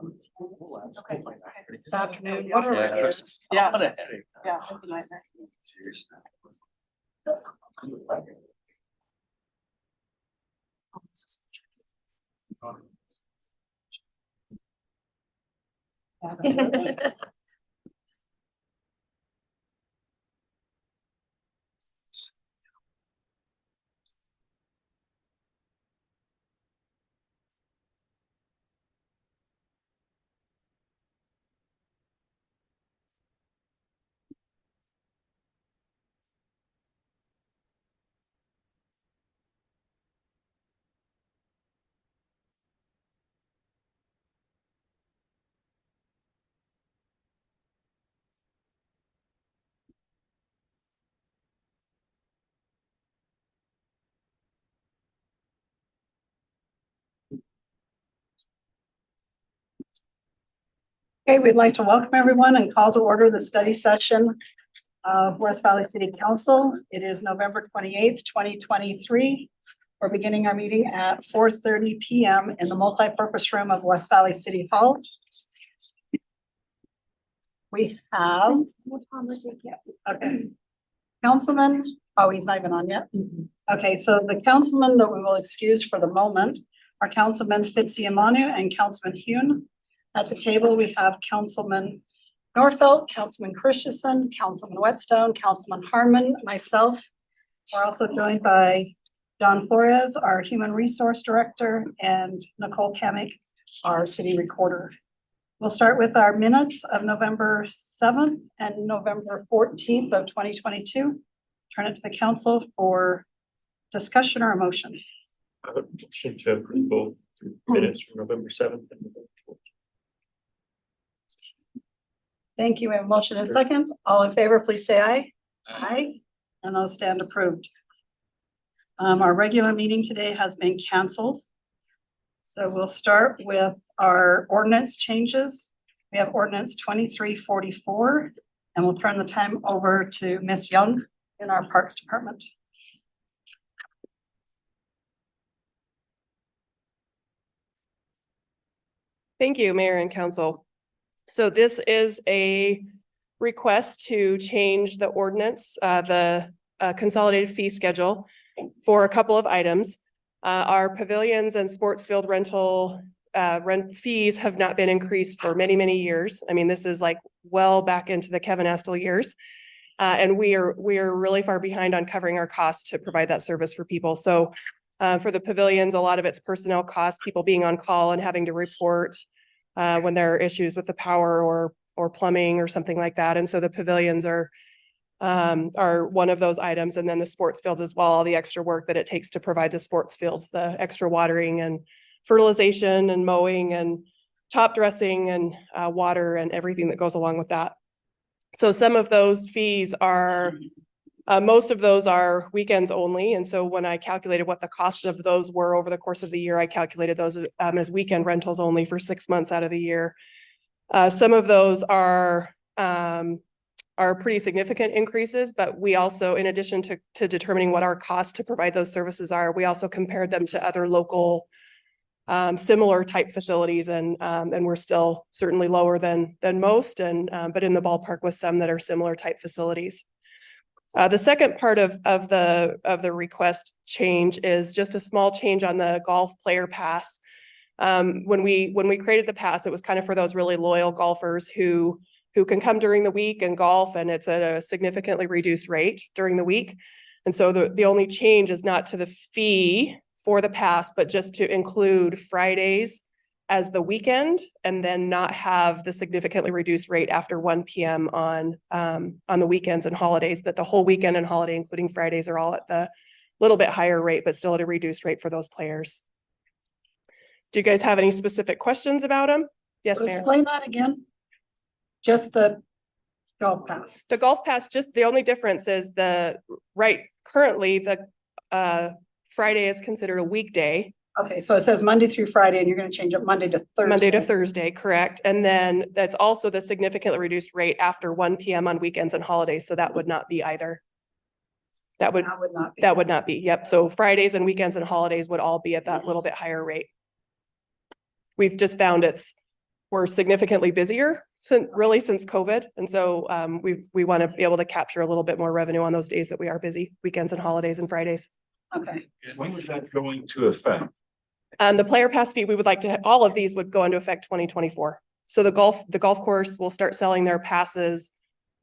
Okay. This afternoon, whatever it is. Yeah. Yeah, it's a nightmare. Okay, we'd like to welcome everyone and call to order the study session of West Valley City Council. It is November 28th, 2023. We're beginning our meeting at 4:30 p.m. in the multi-purpose room of West Valley City Hall. We have, okay, Councilman, oh, he's not even on yet. Okay, so the councilman that we will excuse for the moment are Councilman Fitzsimmons and Councilman Hune. At the table, we have Councilman Norfelt, Councilman Christensen, Councilman Whetstone, Councilman Harmon, myself. We're also joined by Don Flores, our Human Resource Director, and Nicole Kamick, our City Recorder. We'll start with our minutes of November 7th and November 14th of 2022. Turn it to the council for discussion or a motion. Motion to approve both minutes from November 7th and November 14th. Thank you. We have a motion and a second. All in favor, please say aye. Aye. And those stand approved. Our regular meeting today has been canceled. So we'll start with our ordinance changes. We have ordinance 2344, and we'll turn the time over to Ms. Young in our Parks Department. Thank you, Mayor and Council. So this is a request to change the ordinance, the consolidated fee schedule for a couple of items. Our pavilions and sports field rental rent fees have not been increased for many, many years. I mean, this is like well back into the Kevin Astle years. And we are really far behind on covering our costs to provide that service for people. So for the pavilions, a lot of it's personnel costs, people being on call and having to report when there are issues with the power or plumbing or something like that. And so the pavilions are one of those items. And then the sports fields as well, all the extra work that it takes to provide the sports fields, the extra watering and fertilization and mowing and top dressing and water and everything that goes along with that. So some of those fees are, most of those are weekends only. And so when I calculated what the cost of those were over the course of the year, I calculated those as weekend rentals only for 6 months out of the year. Some of those are pretty significant increases, but we also, in addition to determining what our costs to provide those services are, we also compared them to other local similar type facilities, and we're still certainly lower than most, but in the ballpark with some that are similar type facilities. The second part of the request change is just a small change on the golf player pass. When we created the pass, it was kind of for those really loyal golfers who can come during the week and golf, and it's at a significantly reduced rate during the week. And so the only change is not to the fee for the pass, but just to include Fridays as the weekend, and then not have the significantly reduced rate after 1 p.m. on the weekends and holidays, that the whole weekend and holiday, including Fridays, are all at the little bit higher rate, but still at a reduced rate for those players. Do you guys have any specific questions about them? Yes, So Mayor. explain that again. Just the golf pass. The golf pass, just the only difference is currently the Friday is considered a weekday. Okay, so it says Monday through Friday, and you're going to change it Monday to Thursday. Monday to Thursday, correct. And then that's also the significantly reduced rate after 1 p.m. on weekends and holidays. So that would not be either. That would not be. Yep. So Fridays and weekends and holidays would all be at that little bit higher rate. We've just found we're significantly busier since COVID. And so we want to be able to capture a little bit more revenue on those days that we are busy, weekends and holidays and Fridays. Okay, When was that going to affect? The player pass fee, we would like to, all of these would go into effect 2024. So the golf course will start selling their passes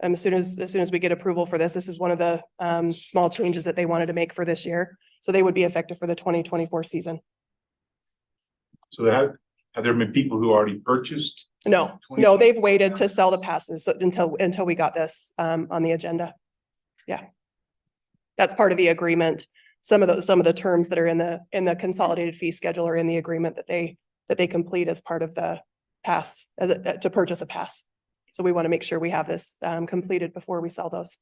as soon as we get approval for this. This is one of the small changes that they wanted to make for this year. So they would be effective for the 2024 season. So have there been people who already purchased? No, they've waited to sell the passes until we got this on the agenda. Yeah. That's part of the agreement. Some of the terms that are in the consolidated fee schedule are in the agreement that they complete as part of the pass to purchase a pass. So we want to make sure we have this completed before we sell those.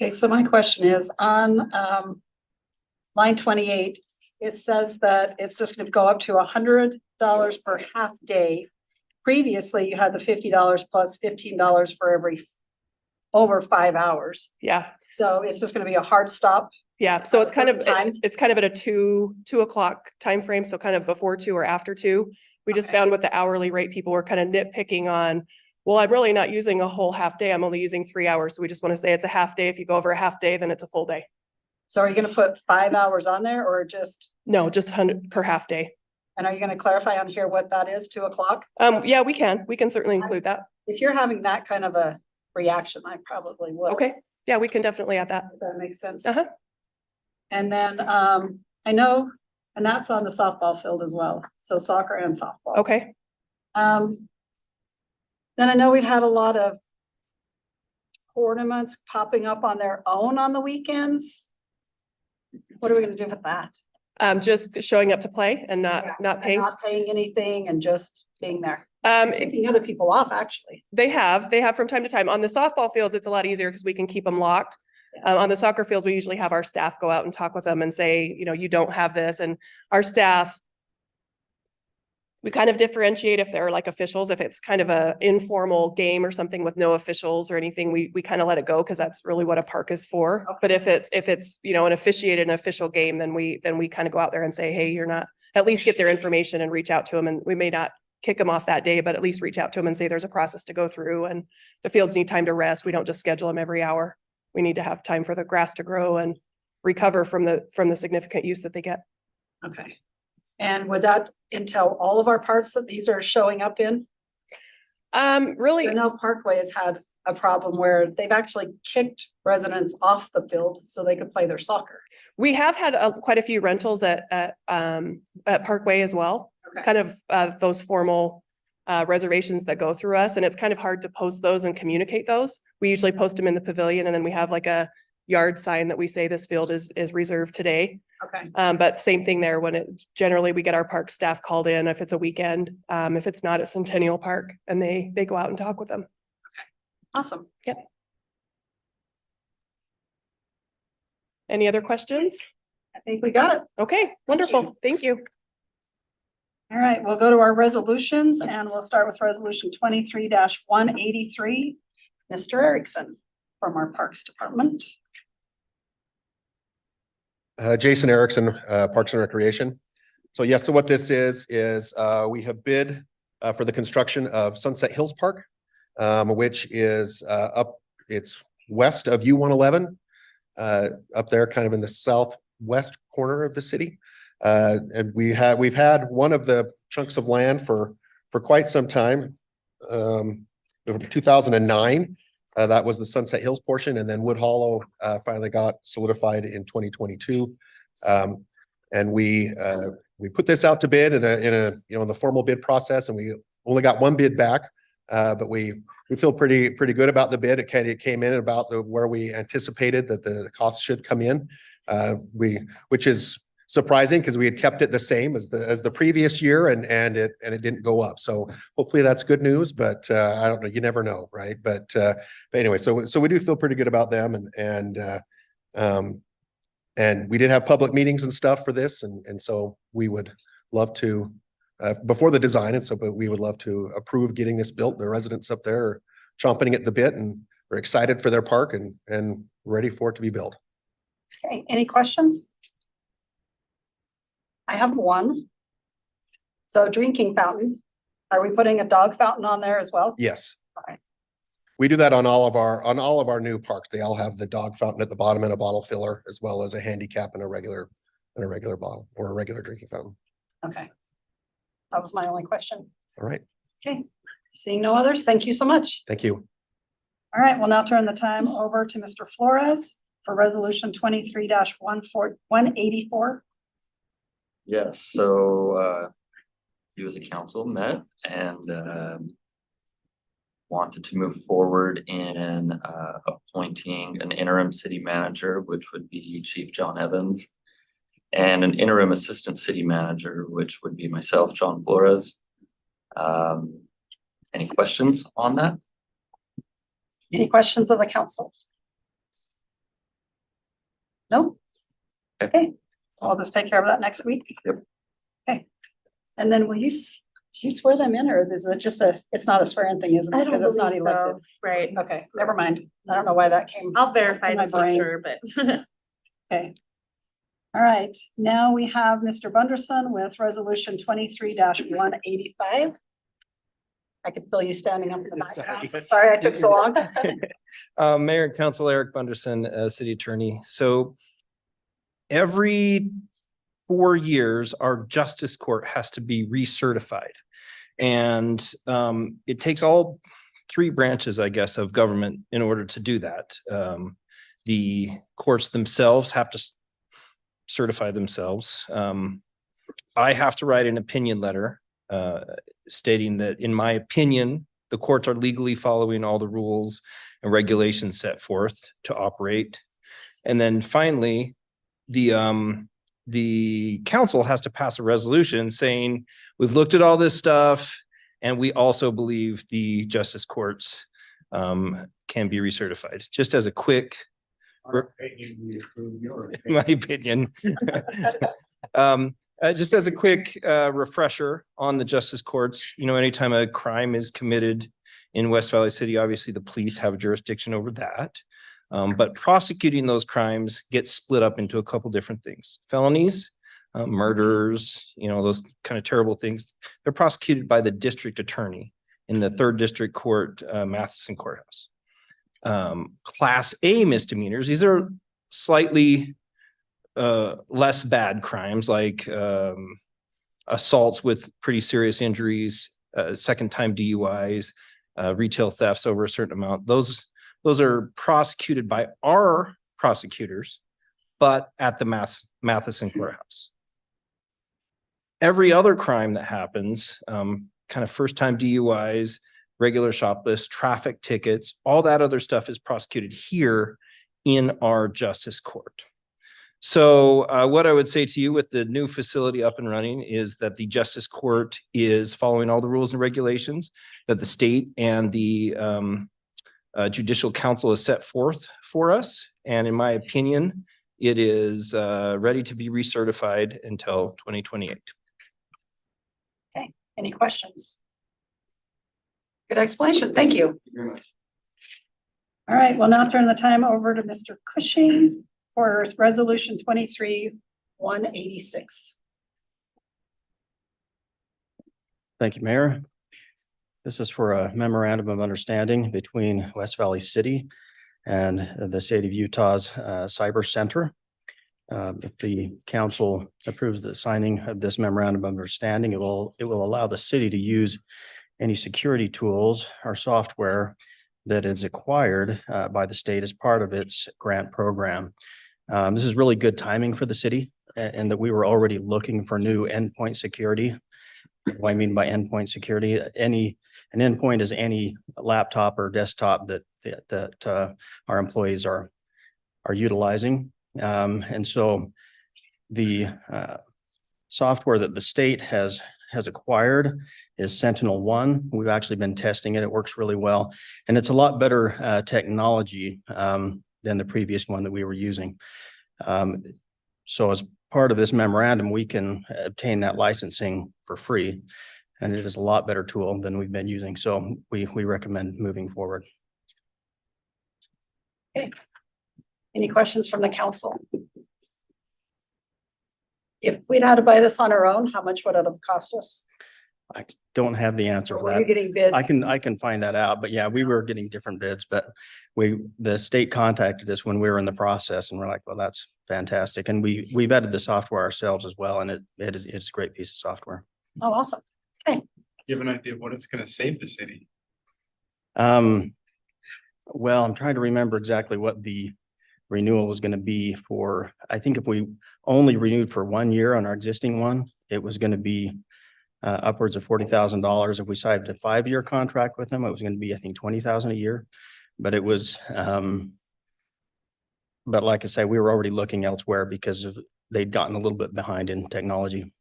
okay, so my question is on line 28, it says that it's just gonna go up to $100 per half day. Previously, you had the $50 plus $15 for every over 5 hours. Yeah. So it's just gonna be a hard stop. Yeah. So it's kind of, Time? it's kind of at a two o'clock time frame. So kind of before 2 or after 2. We just Okay. found with the hourly rate, people were kind of nitpicking on, well, I'm really not using a whole half day. I'm only using 3 hours. So we just want to say it's a half day. If you go over a half day, then it's a full day. So are you gonna put 5 hours on there or just, No, just 100 per half day. and are you gonna clarify on here what that is, 2 o'clock? Yeah, we can certainly include that. If you're having that kind of a reaction, I probably would. Okay. Yeah, we can definitely add that. If that makes sense. Uh-huh. And then, I know, and that's on the softball field as well, so soccer and softball. Okay. Then I know we've had a lot of ornaments popping up on their own on the weekends. What are we gonna do with that? Just showing up to play and not And paying. Not paying anything and just being there, picking other people off, actually. They have from time to time. On the softball fields, it's a lot easier because we can keep them locked. On the soccer fields, we usually have our staff go out and talk with them and say, you don't have this. And our staff, we kind of differentiate if they're like officials. If it's kind of a informal game or something with no officials or anything, we kind of let it go because that's really what a park is for. Okay. But if it's an officiated, an official game, then we kind of go out there and say, hey, you're not, at least get their information and reach out to them. And we may not kick them off that day, but at least reach out to them and say there's a process to go through and the fields need time to rest. We don't just schedule them every hour. We need to have time for the grass to grow and recover from the significant use that they get. Okay. And would that entail all of our parts that these are showing up in? Really, I know Parkway has had a problem where they've actually kicked residents off the field so they could play their soccer. we have had quite a few rentals at Parkway as well. Okay. Kind of those formal reservations that go through us, and it's kind of hard to post those and communicate those. We usually post them in the pavilion, and then we have like a yard sign that we say this field is reserved today. Okay. But same thing there when generally we get our park staff called in if it's a weekend, if it's not at Centennial Park, and they go out and talk with them. Awesome. Yep. Any other questions? I think we got it. Okay, wonderful. Thank you. All right, we'll go to our resolutions and we'll start with resolution 23-183. Mr. Erickson from our Parks Department. Jason Erickson, Parks and Recreation. So yes, so what this is we have bid for the construction of Sunset Hills Park, which is it's west of U-111, up there kind of in the southwest corner of the city. And we've had one of the chunks of land for quite some time. 2009, that was the Sunset Hills portion, and then Wood Hollow finally got solidified in 2022. And we put this out to bid in the formal bid process, and we only got one bid back, but we feel pretty good about the bid. It came in about where we anticipated that the cost should come in. Which is surprising because we had kept it the same as the previous year and it didn't go up. So hopefully that's good news, but I don't know, you never know, right? But anyway, so we do feel pretty good about them and we did have public meetings and stuff for this, and so we would love to before the design, but we would love to approve getting this built. The residents up there are chomping at the bit and are excited for their park and ready for it to be built. Okay, any questions? I have one. So drinking fountain, are we putting a dog fountain on there as well? Yes. Okay. We do that on all of our new parks. They all have the dog fountain at the bottom and a bottle filler, as well as a handicap and a regular bottle or a regular drinking fountain. Okay. That was my only question. All right. Okay, seeing no others, thank you so much. Thank you. All right, we'll now turn the time over to Mr. Flores for resolution 23-184. Yes, so you as a council met and wanted to move forward in appointing an interim city manager, which would be Chief John Evans, and an interim assistant city manager, which would be myself, John Flores. Any questions on that? Any questions of the council? No? Okay, I'll just take care of that next week. Yep. Okay, and then do you swear them in, or is it just it's not a swearing thing, isn't it? I don't Because it's not believe elected. so. Right. Okay, never mind. I don't know why that came. I'll verify in my this for brain. sure, but Okay. All right, now we have Mr. Bunderson with resolution 23-185. I could feel you standing up in the background. Sorry I took so long. Mayor and Council Eric Bunderson, City Attorney. So every 4 years, our Justice Court has to be recertified. And it takes all 3 branches, I guess, of government in order to do that. The courts themselves have to certify themselves. I have to write an opinion letter stating that, in my opinion, the courts are legally following all the rules and regulations set forth to operate. And then finally, the council has to pass a resolution saying, we've looked at all this stuff and we also believe the justice courts can be recertified. Just as a quick, in my opinion. Just as a quick refresher on the justice courts, anytime a crime is committed in West Valley City, obviously the police have jurisdiction over that. But prosecuting those crimes gets split up into a couple different things. Felonies, murders, those kind of terrible things, they're prosecuted by the district attorney in the 3rd District Court, Matheson Courthouse. Class A misdemeanors, these are slightly less bad crimes, like assaults with pretty serious injuries, second-time DUIs, retail thefts over a certain amount. Those are prosecuted by our prosecutors, but at the Matheson Courthouse. Every other crime that happens, kind of first-time DUIs, regular shoplifts, traffic tickets, all that other stuff is prosecuted here in our justice court. So what I would say to you with the new facility up and running is that the justice court is following all the rules and regulations that the state and the judicial council has set forth for us. And in my opinion, it is ready to be recertified until 2028. Okay, any questions? Good explanation, thank you. Thank you very much. All right, we'll now turn the time over to Mr. Cushing for resolution 23-186. Thank you, Mayor. This is for a memorandum of understanding between West Valley City and the state of Utah's Cyber Center. If the council approves the signing of this memorandum of understanding, it will allow the city to use any security tools or software that is acquired by the state as part of its grant program. This is really good timing for the city, and that we were already looking for new endpoint security. What I mean by endpoint security, an endpoint is any laptop or desktop that our employees are utilizing. And so the software that the state has acquired is Sentinel-1. We've actually been testing it. It works really well. And it's a lot better technology than the previous one that we were using. So as part of this memorandum, we can obtain that licensing for free. And it is a lot better tool than we've been using. So we recommend moving forward. Okay. Any questions from the council? If we'd had to buy this on our own, how much would it have cost us? I don't have the answer Or for were you that. getting bids? I can find that out, but yeah, we were getting different bids, but the state contacted us when we were in the process and we're like, well, that's fantastic. And we vetted the software ourselves as well. And it's a great piece of software. Oh, awesome. You have an idea of what it's gonna save the city? Well, I'm trying to remember exactly what the renewal was going to be for. I think if we only renewed for 1 year on our existing one, it was going to be upwards of $40,000. If we signed a 5-year contract with them, it was going to be, I think, $20,000 a year. But it was, but like I say, we were already looking elsewhere because they'd gotten a little bit behind in technology.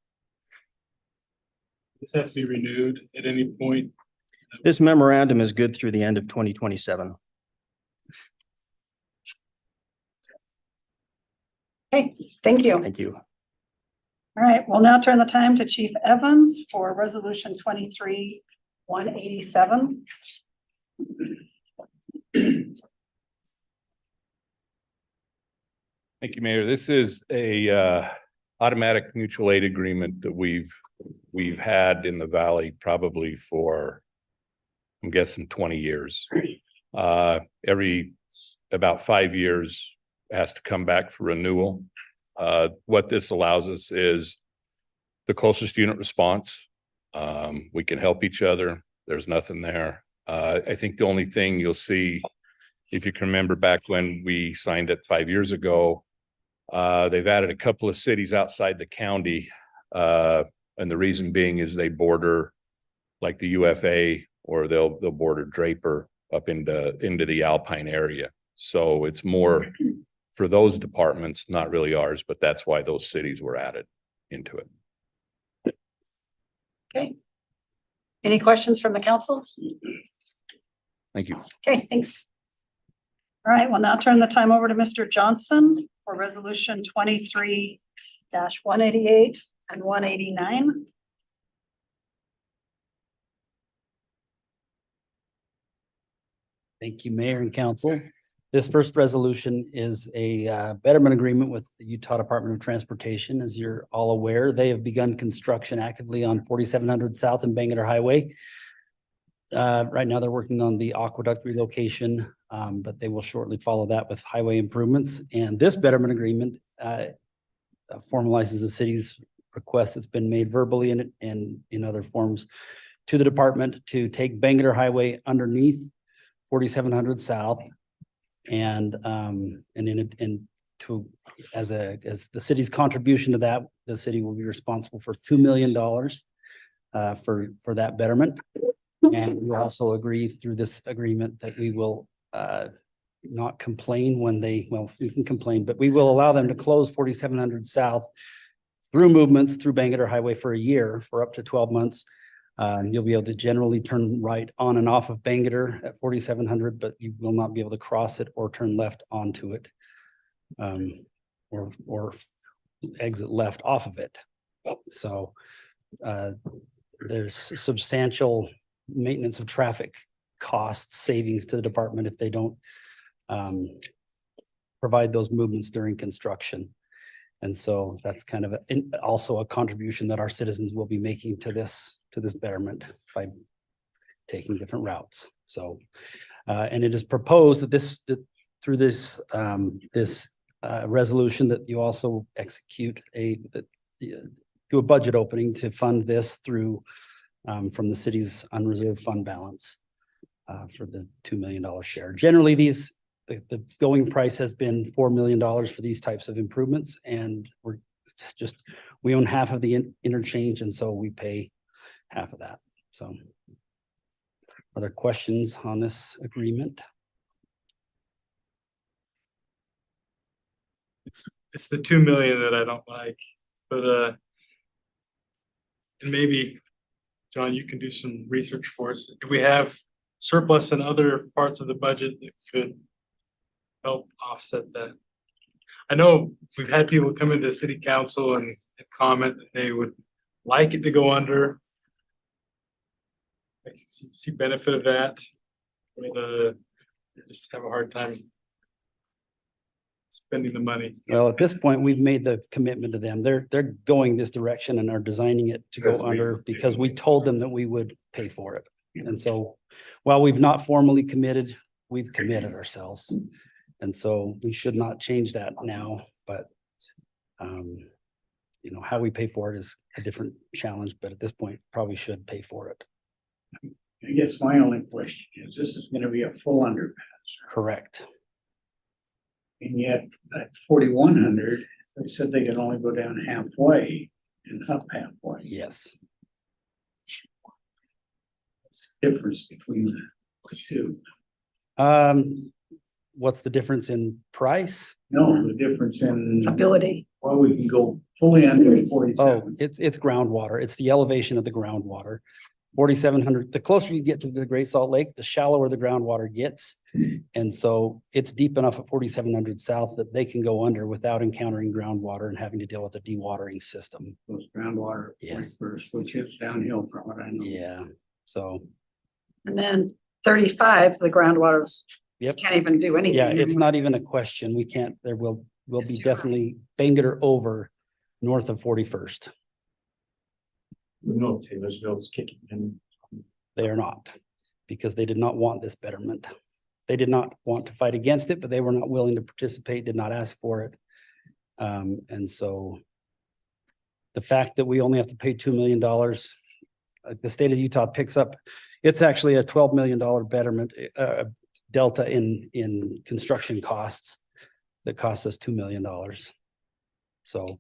Does that have to be renewed at any point? This memorandum is good through the end of 2027. Okay, thank you. Thank you. All right, we'll now turn the time to Chief Evans for resolution 23-187. Thank you, Mayor. This is a automatic mutual aid agreement that we've had in the valley probably for, I'm guessing, 20 years. Every about 5 years has to come back for renewal. What this allows us is the closest unit response. We can help each other. There's nothing there. I think the only thing you'll see, if you can remember back when we signed it 5 years ago, they've added a couple of cities outside the county. And the reason being is they border like the UFA, or they'll border Draper up into the Alpine area. So it's more for those departments, not really ours, but that's why those cities were added into it. Okay. Any questions from the council? Thank you. Okay, thanks. All right, we'll now turn the time over to Mr. Johnson for resolution 23-188 and 189. Thank you, Mayor and Council. This first resolution is a betterment agreement with the Utah Department of Transportation. As you're all aware, they have begun construction actively on 4700 South and Bangerter Highway. Right now, they're working on the aqueduct relocation, but they will shortly follow that with highway improvements. And this betterment agreement formalizes the city's request that's been made verbally and in other forms to the department to take Bangerter Highway underneath 4700 South, and as the city's contribution to that, the city will be responsible for $2 million for that betterment. And we also agree through this agreement that we will not complain when we can complain, but we will allow them to close 4700 South through movements through Bangerter Highway for a year, for up to 12 months. You'll be able to generally turn right on and off of Bangerter at 4700, but you will not be able to cross it or turn left onto it, or exit left off of it. So there's substantial maintenance of traffic cost savings to the department if they don't provide those movements during construction. And so that's kind of also a contribution that our citizens will be making to this betterment by taking different routes. So, and it is proposed that through this resolution that you also execute do a budget opening to fund this through from the city's unreserved fund balance for the $2 million share. Generally, the going price has been $4 million for these types of improvements, and we own half of the interchange, and so we pay half of that. So, are there questions on this agreement? It's the 2 million that I don't like, but and maybe, John, you can do some research for us. Do we have surplus in other parts of the budget that could help offset that? I know we've had people come into city council and comment that they would like it to go under. I see benefit of that. Just have a hard time spending the money. Well, at this point, we've made the commitment to them. They're going this direction and are designing it to go Because we- under because we told them that we would pay for it. And so while we've not formally committed, we've committed ourselves. And so we should not change that now, but you know, how we pay for it is a different challenge, but at this point, probably should pay for it. I guess my only question is, this is gonna be a full underpass, Correct. and yet at 4,100, they said they could only go down halfway and up halfway. Yes. What's the difference between the two? What's the difference in price? No, the difference in, Ability. well, we can go fully under Oh, 47. it's groundwater. It's the elevation of the groundwater. 4,700, the closer you get to the Great Salt Lake, the shallower the groundwater gets. And so it's deep enough at 4,700 south that they can go under without encountering groundwater and having to deal with a dewatering system. Those groundwater at Yes. 41st, which is downhill from it, I know. Yeah, so, And then 35, the groundwater's, you yep. can't even do anything. Yeah, it's anymore. not even a question. We can't, will It's be too high. definitely Bangor over north of 41st. No, Taylorsville's kicking in. They are not, because they did not want this betterment. They did not want to fight against it, but they were not willing to participate, did not ask for it. And so the fact that we only have to pay $2 million, the state of Utah picks up, it's actually a $12 million betterment, delta in construction costs that costs us $2 million. So,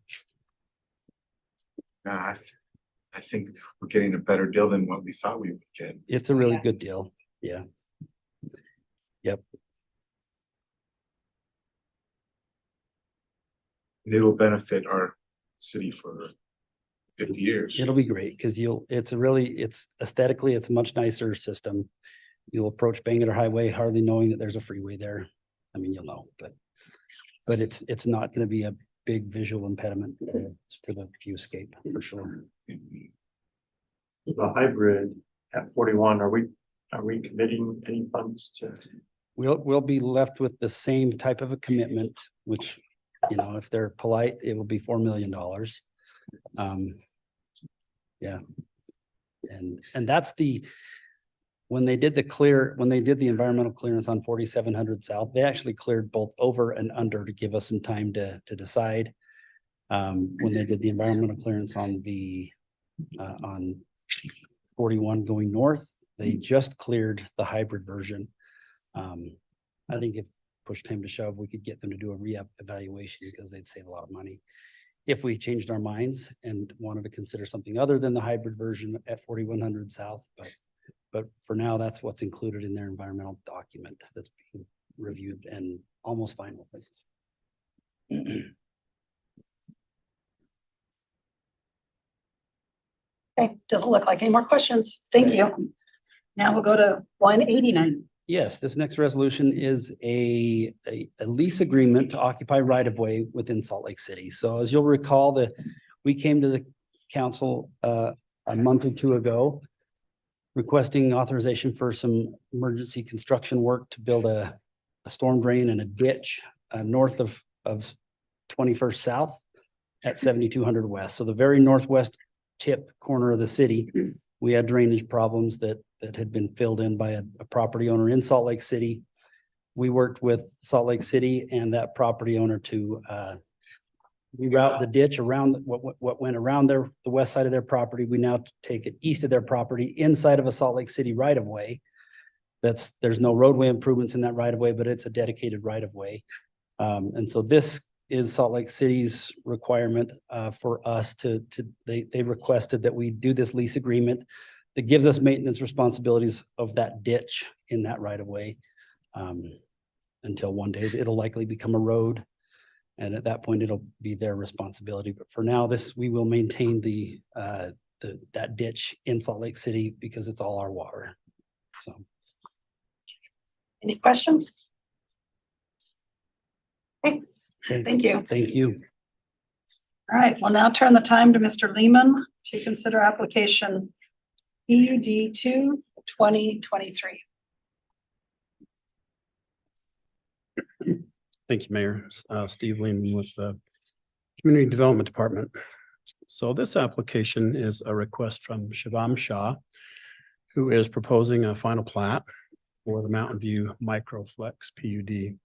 I think we're getting a better deal than what we thought we would get. it's a really Yeah. good deal. Yeah. Yep. It will benefit our city for 50 years. It'll be great because it's aesthetically, it's a much nicer system. You'll approach Bangor Highway hardly knowing that there's a freeway there. I mean, you'll know, but it's not going to be a big visual impediment for the viewscape for sure. The hybrid at 41, are we committing any funds to? We'll be left with the same type of a commitment, which, you know, if they're polite, it will be $4 million. Yeah. And that's when they did the environmental clearance on 4,700 south, they actually cleared both over and under to give us some time to decide. When they did the environmental clearance on on 41 going north, they just cleared the hybrid version. I think if push came to shove, we could get them to do a re-evaluation because they'd save a lot of money. If we changed our minds and wanted to consider something other than the hybrid version at 4,100 south, but for now, that's what's included in their environmental document that's being reviewed and almost finalized. Okay, doesn't look like any more questions. Thank you. Now we'll go to 189. Yes, this next resolution is a lease agreement to occupy right of way within Salt Lake City. So as you'll recall that we came to the council a month or two ago requesting authorization for some emergency construction work to build a storm drain and a ditch north of 21st South at 7,200 West. So the very northwest tip corner of the city, we had drainage problems that had been filled in by a property owner in Salt Lake City. We worked with Salt Lake City and that property owner to reroute the ditch around what went around the west side of their property. We now take it east of their property inside of a Salt Lake City right of way. There's no roadway improvements in that right of way, but it's a dedicated right of way. And so this is Salt Lake City's requirement for us they requested that we do this lease agreement that gives us maintenance responsibilities of that ditch in that right of way. Until one day it'll likely become a road. And at that point, it'll be their responsibility. But for now, we will maintain that ditch in Salt Lake City because it's all our water. So. Any questions? Okay, thank you. Thank you. All right, we'll now turn the time to Mr. Lehman to consider application PUD 2 2023. Thank you, Mayor. Steve Lehman with the Community Development Department. So this application is a request from Shivam Shah, who is proposing a final plat for the Mountain View Microflex PUD.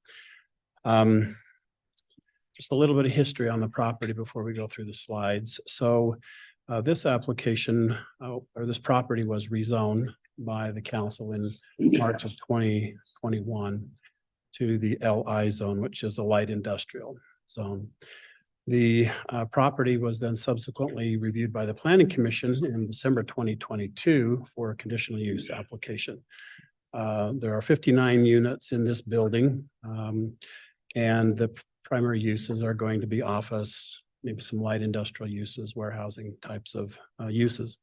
Just a little bit of history on the property before we go through the slides. So this application or this property was rezoned by the council in March of 2021 to the LI zone, which is a light industrial zone. The property was then subsequently reviewed by the Planning Commission in December 2022 for a conditional use application. There are 59 units in this building, and the primary uses are going to be office, maybe some light industrial uses, warehousing types of uses.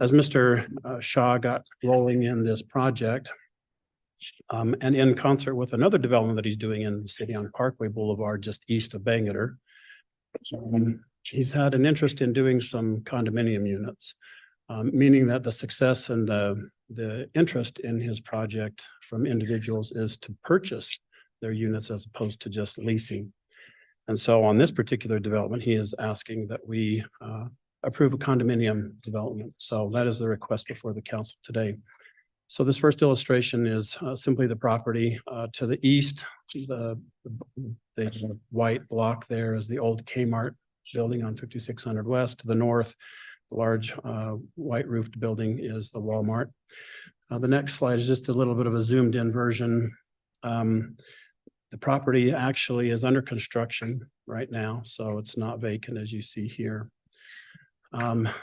As Mr. Shah got rolling in this project, and in concert with another development that he's doing in the city on Parkway Boulevard, just east of Bangor, he's had an interest in doing some condominium units, meaning that the success and the interest in his project from individuals is to purchase their units as opposed to just leasing. And so on this particular development, he is asking that we approve a condominium development. So that is the request before the council today. So this first illustration is simply the property to the east. The white block there is the old Kmart building on 5600 West. To the north, the large white roofed building is the Walmart. The next slide is just a little bit of a zoomed in version. The property actually is under construction right now, so it's not vacant as you see here.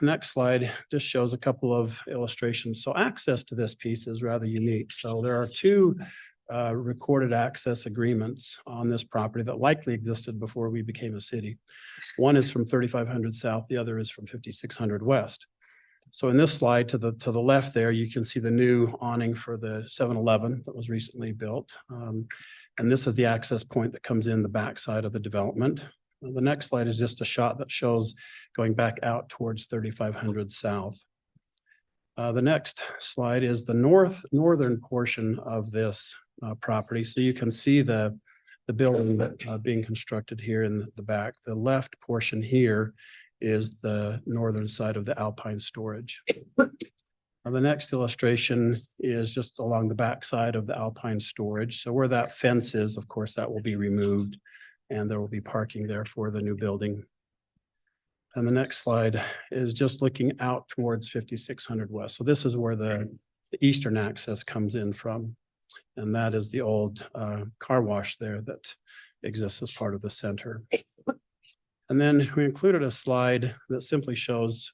Next slide just shows a couple of illustrations. So access to this piece is rather unique. So there are two recorded access agreements on this property that likely existed before we became a city. One is from 3500 South, the other is from 5600 West. So in this slide to the left there, you can see the new awning for the 7-Eleven that was recently built. And this is the access point that comes in the backside of the development. The next slide is just a shot that shows going back out towards 3500 South. The next slide is the northern portion of this property. So you can see the building being constructed here in the back. The left portion here is the northern side of the Alpine storage. The next illustration is just along the back side of the Alpine storage. So where that fence is, of course, that will be removed and there will be parking there for the new building. And the next slide is just looking out towards 5600 West. So this is where the eastern access comes in from. And that is the old car wash there that exists as part of the center. And then we included a slide that simply shows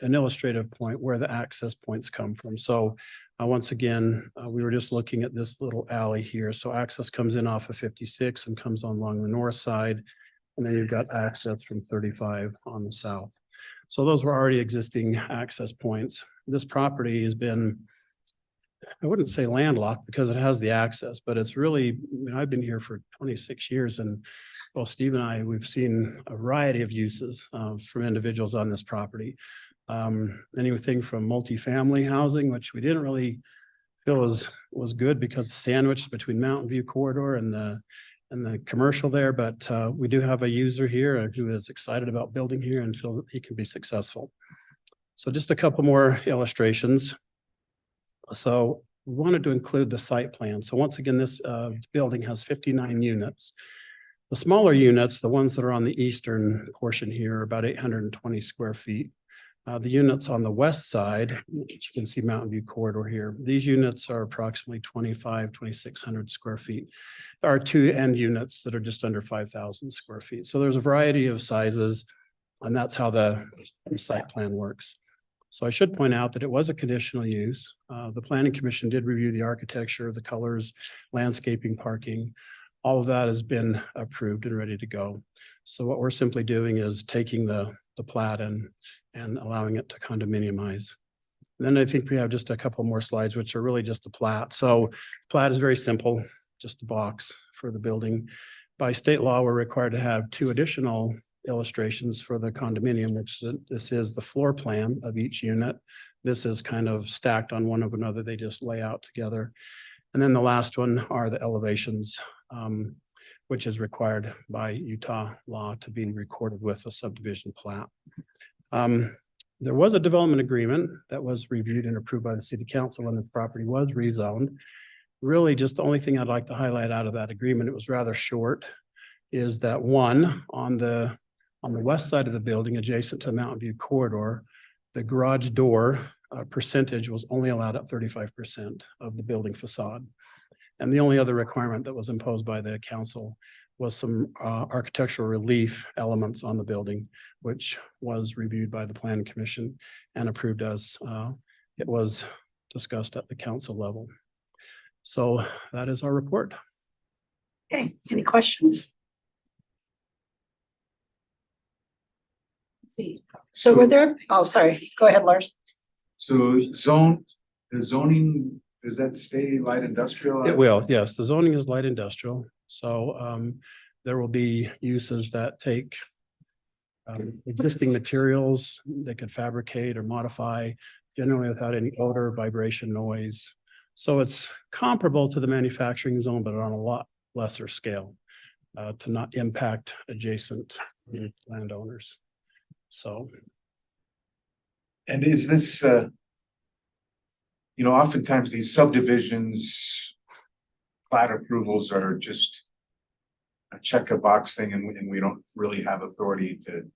an illustrative point where the access points come from. So once again, we were just looking at this little alley here. So access comes in off of 56 and comes on along the north side. And then you've got access from 35 on the south. So those were already existing access points. This property has been, I wouldn't say landlocked because it has the access, but it's really, I mean, I've been here for 26 years and well, Steve and I, we've seen a variety of uses from individuals on this property. Anything from multifamily housing, which we didn't really feel was good because it's sandwiched between Mountain View corridor and the commercial there. But we do have a user here who is excited about building here and feels that he can be successful. So just a couple more illustrations. So we wanted to include the site plan. So once again, this building has 59 units. The smaller units, the ones that are on the eastern portion here, are about 820 square feet. The units on the west side, which you can see Mountain View corridor here, these units are approximately 2,600 square feet. There are two end units that are just under 5,000 square feet. So there's a variety of sizes, and that's how the site plan works. So I should point out that it was a conditional use. The Planning Commission did review the architecture, the colors, landscaping, parking. All of that has been approved and ready to go. So what we're simply doing is taking the plat and allowing it to condominiumize. And then I think we have just a couple more slides, which are really just the plat. So plat is very simple, just a box for the building. By state law, we're required to have two additional illustrations for the condominium, which this is the floor plan of each unit. This is kind of stacked on one of another. They just lay out together. And then the last one are the elevations. which is required by Utah law to be recorded with a subdivision plat. There was a development agreement that was reviewed and approved by the city council when the property was rezoned. Really, just the only thing I'd like to highlight out of that agreement, it was rather short, is that one, on the west side of the building adjacent to the Mountain View corridor, the garage door percentage was only allowed at 35% of the building facade. And the only other requirement that was imposed by the council was some architectural relief elements on the building, which was reviewed by the planning commission and approved as it was discussed at the council level. So that is our report. Okay, any questions? Let's see. So were there, oh, sorry, go ahead, Lars. So the zoning, does that stay light industrial? It will, yes. The zoning is light industrial. So there will be uses that take existing materials they could fabricate or modify, generally without any odor, vibration, noise. So it's comparable to the manufacturing zone, but on a lot lesser scale to not impact adjacent landowners. So. And is this, oftentimes these subdivisions, plat approvals are just a check a box thing and we don't really have authority to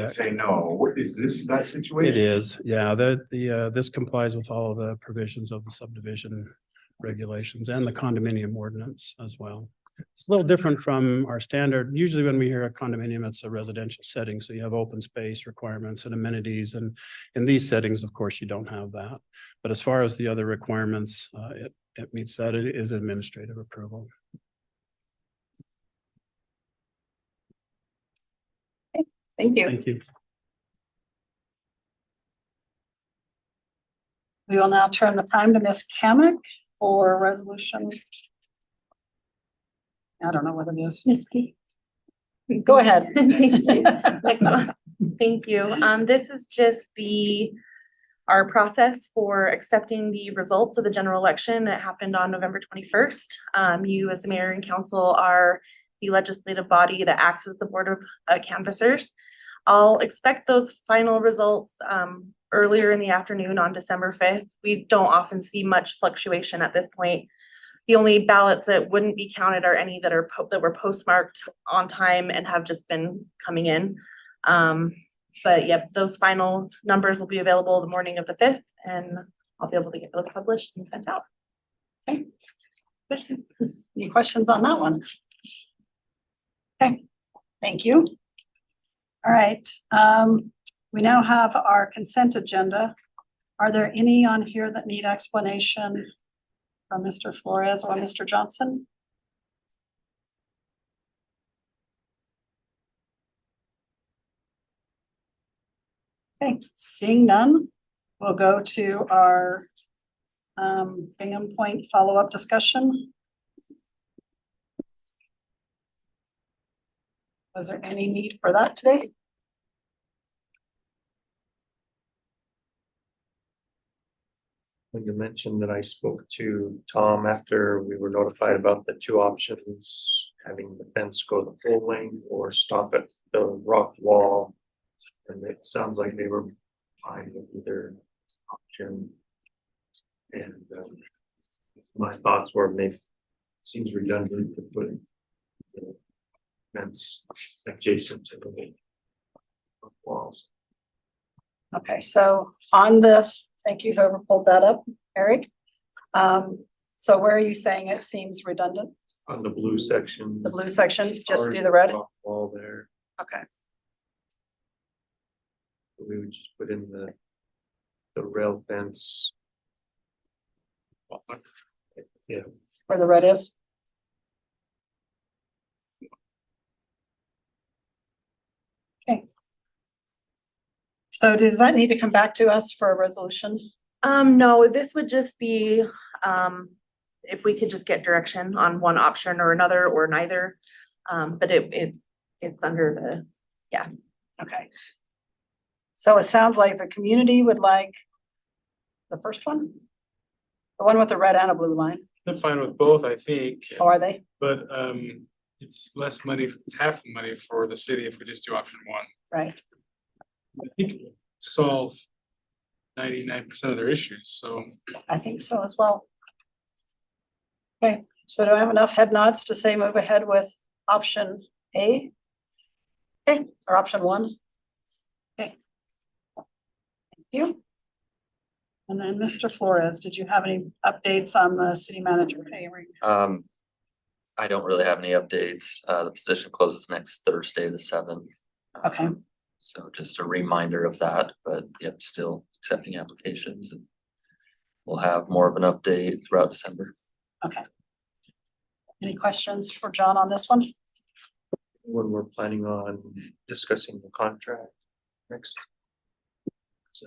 say no. What is this, that situation? It is, yeah, this complies with all of the provisions of the subdivision regulations and the condominium ordinance as well. It's a little different from our standard. Usually when we hear a condominium, it's a residential setting. So you have open space requirements and amenities. And in these settings, of course, you don't have that. But as far as the other requirements, it meets that. It is administrative approval. Okay, thank you. Thank you. We will now turn the time to Ms. Kamick for resolution. I don't know what it is. Go ahead. Thank you. Next one. Thank you. This is just our process for accepting the results of the general election that happened on November 21st. You as the mayor and council are the legislative body that acts as the board of canvassers. I'll expect those final results earlier in the afternoon on December 5th. We don't often see much fluctuation at this point. The only ballots that wouldn't be counted are any that were postmarked on time and have just been coming in. But yeah, those final numbers will be available the morning of the 5th, and I'll be able to get those published and sent out. Okay. Any questions on that one? Okay, thank you. All right, we now have our consent agenda. Are there any on here that need explanation from Mr. Flores or Mr. Johnson? Okay, seeing none, we'll go to our Bingham Point follow-up discussion. Was there any need for that today? When you mentioned that I spoke to Tom after we were notified about the two options, having the fence go the full length or stop at the rock wall. And it sounds like they were fine with either option. And my thoughts were maybe seems redundant to put the fence adjacent to the walls. Okay, so on this, thank you whoever pulled that up, Eric. So where are you saying it seems redundant? On the blue section. The blue section, just do the red? Wall there. Okay. We would just put in the rail fence. Yeah. Where the red is? Okay. So does that need to come back to us for a resolution? No, this would just be if we could just get direction on one option or another or neither. But it's under the, yeah. Okay. So it sounds like the community would like the first one, the one with the red and a blue line. I'm fine with both, I think, Or are they? but it's less money, it's half the money for the city if we just do option one. Right. I think it will solve 99% of their issues, so. I think so as well. Okay, so do I have enough head nods to say move ahead with option A? Okay, or option one? Okay. Thank you. And then Mr. Flores, did you have any updates on the city manager pay rate? I don't really have any updates. The position closes next Thursday, the 7th. Okay. So just a reminder of that, but yep, still accepting applications and we'll have more of an update throughout December. Okay. Any questions for John on this one? When we're planning on discussing the contract next. So,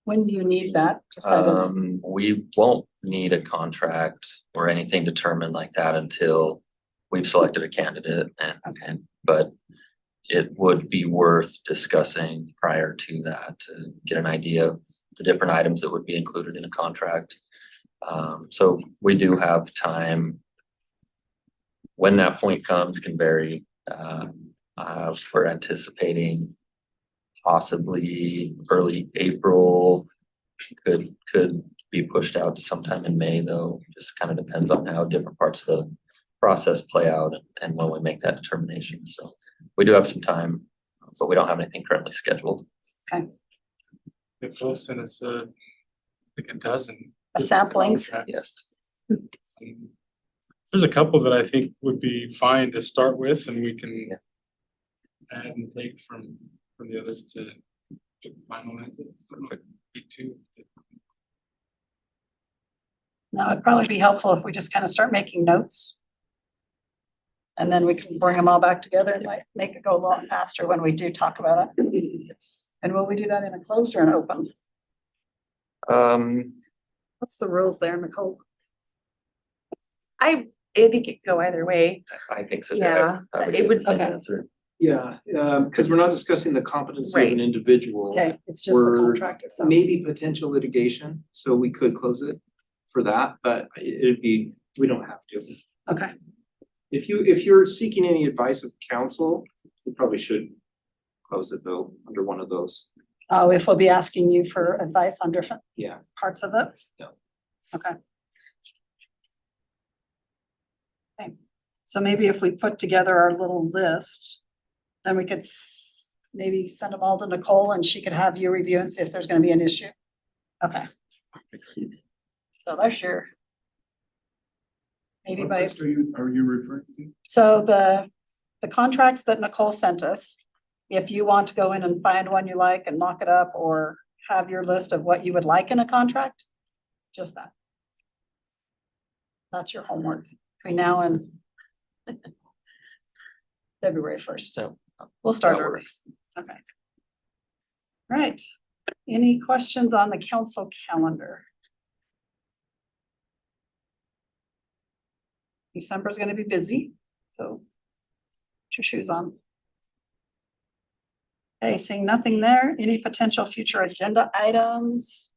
When do you need that decided? We won't need a contract or anything determined like that until we've selected a candidate and, but it would be worth discussing prior to that to get an idea of the different items that would be included in a contract. So we do have time. When that point comes can vary. We're anticipating possibly early April, could be pushed out to sometime in May though. Just kind of depends on how different parts of the process play out and when we make that determination. So we do have some time, but we don't have anything currently scheduled. Okay, The close and it's I think a dozen. samplings. Yes. There's a couple that I think would be fine to start with and we can add and take from the others to finalize it. So it might be two. Now, it'd probably be helpful if we just kind of start making notes. And then we can bring them all back together and like make it go a lot faster when we do talk about it. And will we do that in a closed or an open? What's the rules there, Nicole? I think it could go either way. I think so. Yeah, I would it give would- the same okay. answer. Yeah, because we're not discussing the competency of an Right. individual. Okay, it's just the We're contract itself. maybe potential litigation, so we could close it for that, but it'd be, we don't have to. Okay, If you're seeking any advice of counsel, we probably should close it though, under one of those. oh, if we'll be asking you for advice on different Yeah. parts of it? Yeah. Okay. Okay, so maybe if we put together our little list, then we could maybe send them all to Nicole and she could have you review and see if there's gonna be an issue. Okay. So that's your. Maybe What by, list are you referring to? so the contracts that Nicole sent us, if you want to go in and find one you like and mock it up or have your list of what you would like in a contract, just that. That's your homework between now and February 1st. So We'll start that early. works. Okay. Right. Any questions on the council calendar? December is going to be busy, so put your shoes on. Okay, seeing nothing there. Any potential future agenda items?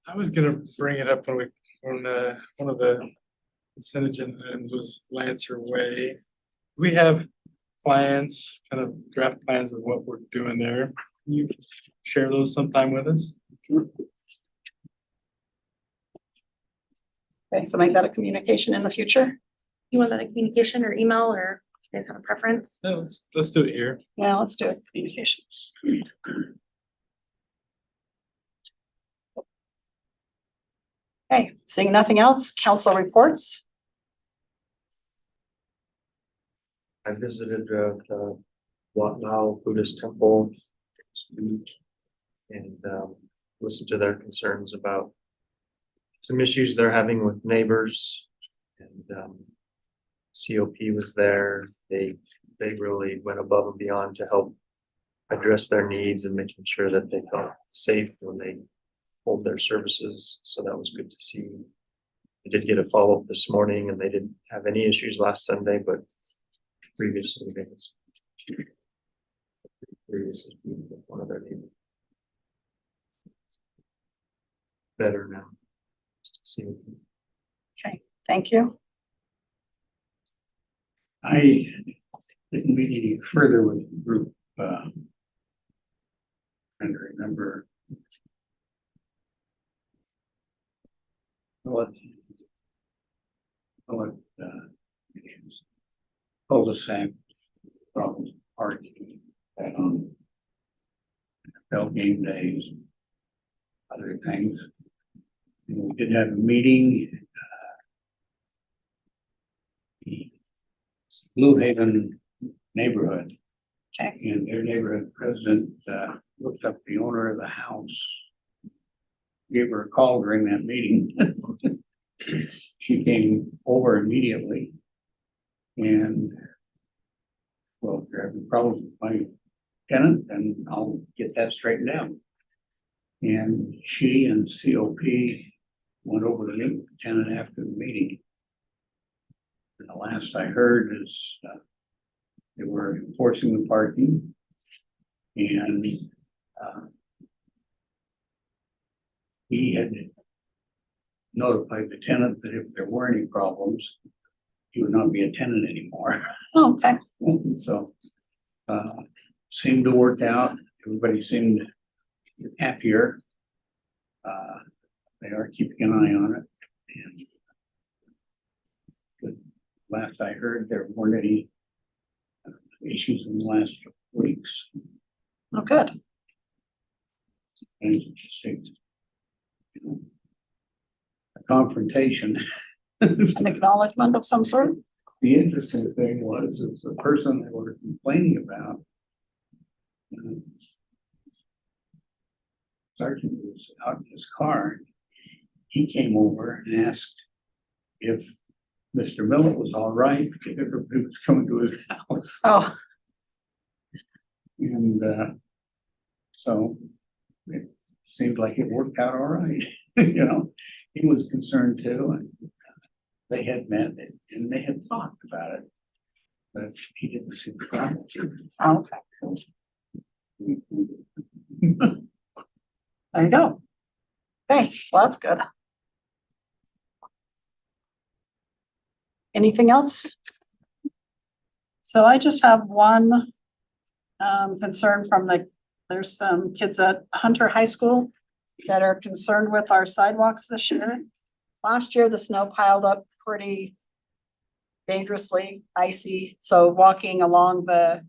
I was gonna bring it up when one of the consent agenda items was Lancer Way. We have plans, kind of draft plans of what we're doing there. Can you share those sometime with us? Okay, so make that a communication in the future. You want that in communication or email or do you guys have a preference? No, let's do it here. Yeah, let's do it, communication. Okay, seeing nothing else, council reports. I visited the Wat Lao Buddhist Temple this week and listened to their concerns about some issues they're having with neighbors. And COP was there. They really went above and beyond to help address their needs and making sure that they felt safe when they hold their services. So that was good to see. I did get a follow-up this morning and they didn't have any issues last Sunday, but previously they had some previous issues with one of their neighbors. Better now. Thank you. I didn't meet any further with the group, trying to remember. What names? Cul-de-sac problems, parking, bell game days, other things. And we did have a meeting. The Blue Haven neighborhood. Okay. And their neighborhood president looked up the owner of the house. Gave her a call during that meeting. She came over immediately. And well, if you're having problems with my tenant, then I'll get that straightened out. And she and COP went over to meet with the tenant after the meeting. And the last I heard is they were enforcing the parking. And he had notified the tenant that if there were any problems, he would not be a tenant anymore. Oh, okay. And so seemed to work out. Everybody seemed happier. They are keeping an eye on it. And last I heard, there weren't any issues in the last weeks. Oh, good. And it's interesting. You know, a confrontation. An acknowledgement of some sort. The interesting thing was, is the person they were complaining about. Sergeant was out in his car. He came over and asked if Mr. Millett was all right, if everybody was coming to his house. Oh, And so it seemed like it worked out all right. You know, he was concerned too, and they had met and they had talked about it. But he didn't see the problem. okay. There you go. Okay, well, that's good. Anything else? So I just have one concern from there's some kids at Hunter High School that are concerned with our sidewalks this year. Last year, the snow piled up pretty dangerously icy, so walking along the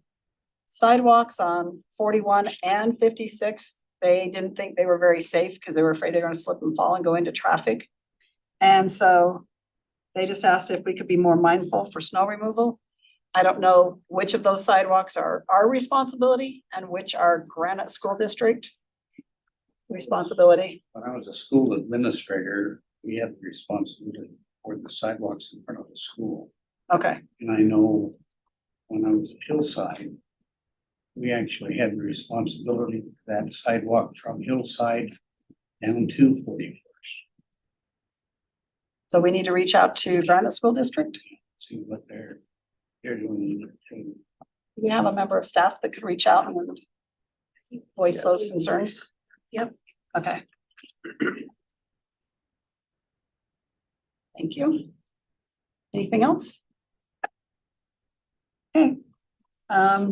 sidewalks on 41 and 56, they didn't think they were very safe because they were afraid they were going to slip and fall and go into traffic. And so they just asked if we could be more mindful for snow removal. I don't know which of those sidewalks are our responsibility and which are Granite School District responsibility. When I was a school administrator, we had the responsibility for the sidewalks in front of the school. Okay, And I know when I was at Hillside, we actually had the responsibility for that sidewalk from Hillside down to 41st. so we need to reach out to Granite School District. See what they're doing. Do we have a member of staff that could reach out and voice those concerns? Yep. Okay. Thank you. Anything else? Okay.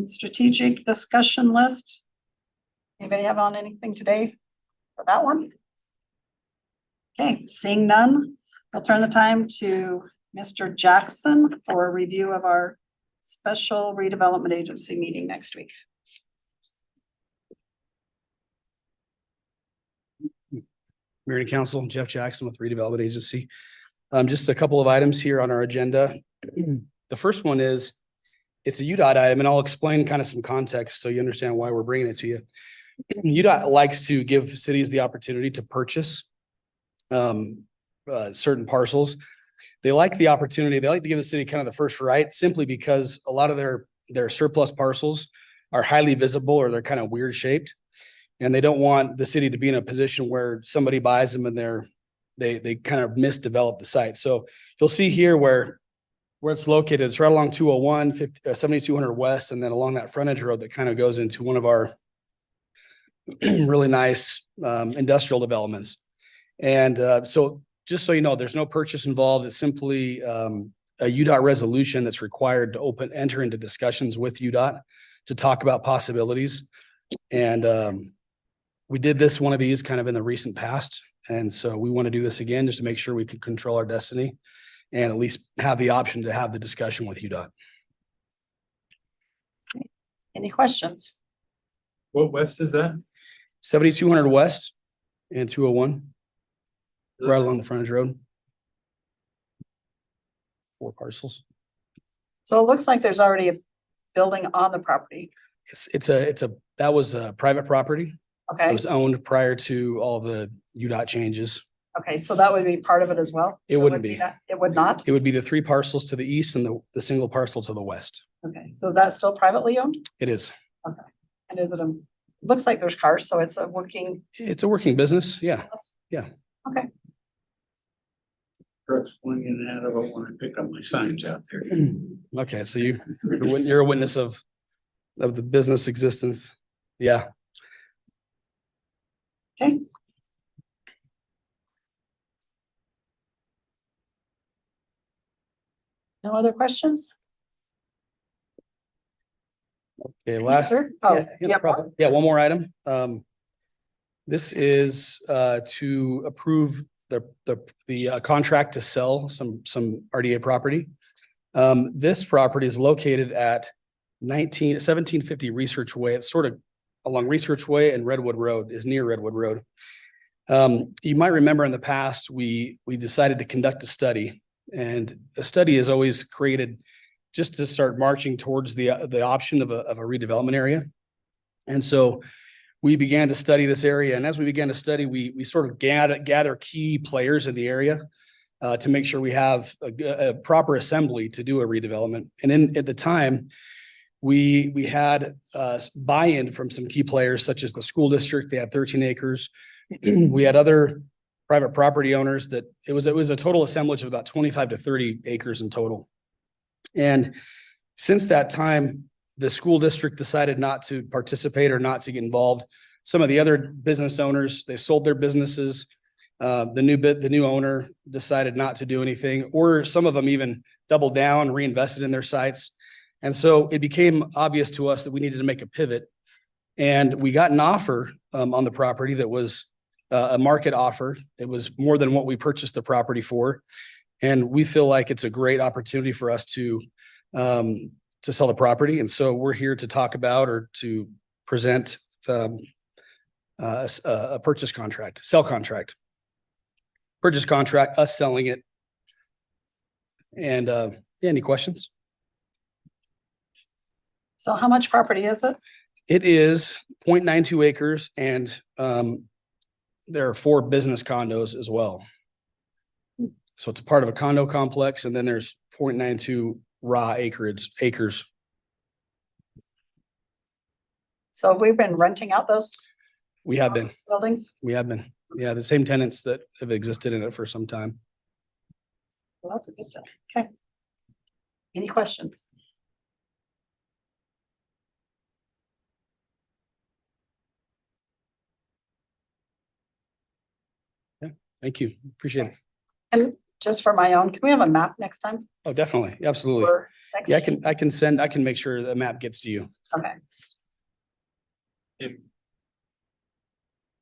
Strategic discussion list. Anybody have on anything today for that one? Okay, seeing none, I'll turn the time to Mr. Jackson for a review of our special redevelopment agency meeting next week. Mayor and Council, Jeff Jackson with Redevelopment Agency. Just a couple of items here on our agenda. The first one is, it's a UDOT item, and I'll explain kind of some context so you understand why we're bringing it to you. UDOT likes to give cities the opportunity to purchase certain parcels. They like the opportunity. They like to give the city kind of the first right, simply because a lot of their surplus parcels are highly visible or they're kind of weird shaped. And they don't want the city to be in a position where somebody buys them and they kind of misdevelop the site. So you'll see here where it's located. It's right along 201, 7200 West, and then along that frontage road that kind of goes into one of our really nice industrial developments. And so just so you know, there's no purchase involved. It's simply a UDOT resolution that's required to enter into discussions with UDOT to talk about possibilities. And we did one of these kind of in the recent past. And so we want to do this again just to make sure we can control our destiny and at least have the option to have the discussion with UDOT. Any questions? What west is that? 7200 West and 201, right along the frontage road. 4 parcels. So it looks like there's already a building on the property. That was a private property. It Okay, was owned prior to all the UDOT changes. okay, so that would be part of it as well? It wouldn't be. It would not? It would be the 3 parcels to the east and the single parcel to the west. Okay, so is that still privately owned? It is. Okay, and is it looks like there's cars, so it's a working. It's a working business. Yeah. Yeah. Okay, Trucks going in and out of it when I pick up my signs out there. Okay. So you're a witness of the business existence. Yeah. okay. No other questions? Okay. Yes, sir. Oh, Yeah, no yeah, problem. Yeah, one more item. This is to approve the contract to sell some RDA property. This property is located at 1750 Research Way. It's sort of along Research Way and Redwood Road, is near Redwood Road. You might remember in the past, we decided to conduct a study, and a study is always created just to start marching towards the option of a redevelopment area. And so we began to study this area. And as we began to study, we sort of gather key players in the area to make sure we have a proper assembly to do a redevelopment. And at the time, we had buy-in from some key players, such as the school district. They had 13 acres. We had other private property owners that it was a total assemblage of about 25 to 30 acres in total. And since that time, the school district decided not to participate or not to get involved. Some of the other business owners, they sold their businesses. The new owner decided not to do anything, or some of them even doubled down, reinvested in their sites. And so it became obvious to us that we needed to make a pivot. And we got an offer on the property that was a market offer. It was more than what we purchased the property for. And we feel like it's a great opportunity for us to sell the property. And so we're here to talk about or to present a purchase contract, purchase contract, us selling it. And any questions? So how much property is it? It is 0.92 acres, and there are 4 business condos as well. So it's a part of a condo complex, and then there's 0.92 raw acres. So we've been renting out those We have been, buildings? yeah, the same tenants that have existed in it for some time. Well, that's a good deal. Okay. Any questions? Thank you. Appreciate it. And just for my own, can we have a map next time? Oh, definitely. Absolutely. Or next? Yeah, I can make sure the map gets to you. Okay. I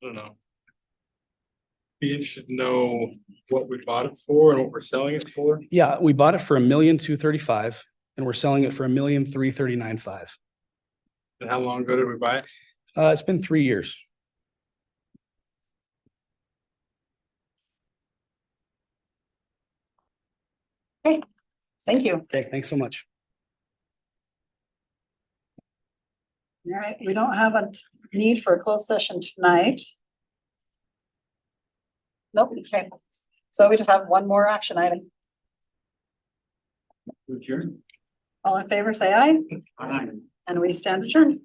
don't know. Be interested to know what we bought it for and what we're selling it for. Yeah, we bought it for $1,235,000 and we're selling it for $1,339,500. And how long ago did we buy it? It's been 3 years. Thank you. Okay, thanks so much. All right, we don't have a need for a closed session tonight. Nope, okay. So we just have one more action item. Adjourn. All in favor, say aye, Aye. and we stand adjourned.